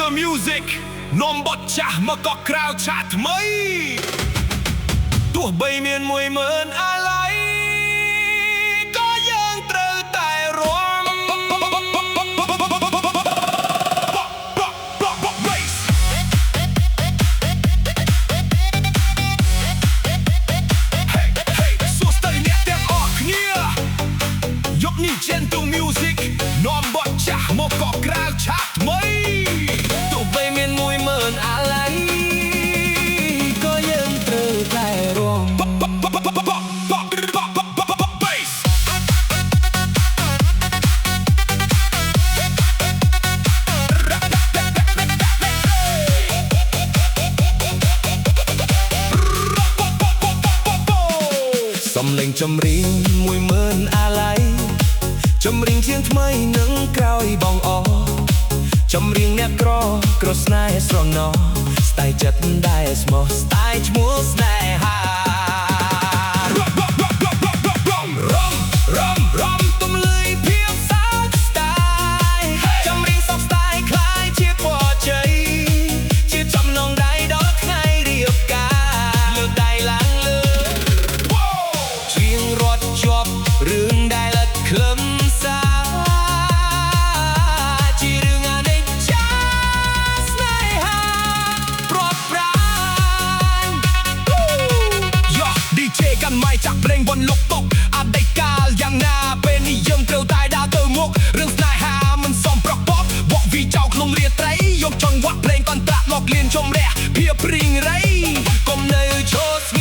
the music នាំបទចាស់មកក៏ក្រៅឆាតថ្មីទោះបីមាន10000អាឡ័យក៏យើងត្រូវតែរួមយកនេះ Gentle Music នាំបទចាស់មកក៏ក្រៅឆាតថ្មីទោះបីមាន10000អាឡ័យក៏យើងត្រូវតែរួមសំឡេងចម្រៀង10000អាឡ័យចម្រៀងជាងថ្មីនឹងក្រោយបងអចម្រៀងអ្នកក្រស្នេហ៍ស្រងណស្ដាយចិត្តដែលស្មោះស្ដាយឈ្មោះស្នេហារំទំលើយភាពសោកស្ដាយចម្រៀងសោកស្ដាយคล้ายជាពរជ័យជាចំណងដៃដល់ថ្ងៃរៀបការលើកដៃឡើងលើជាងរត់ជាប់រឿងដែលឥតខ្លឹមចាក់ភ្លេងបនលុកតុកអតីតកាលយ៉ាងណាពេលនេះយើងត្រូវតែដើរទៅមុខរឿងស្នេហាមិនសមប្រកបវក់វីចោលក្នុងរាត្រីយកចង្វាក់ភ្លេងកន្ត្រាក់មកលៀនជំរះភាពព្រីងរៃកុំនៅឈរស្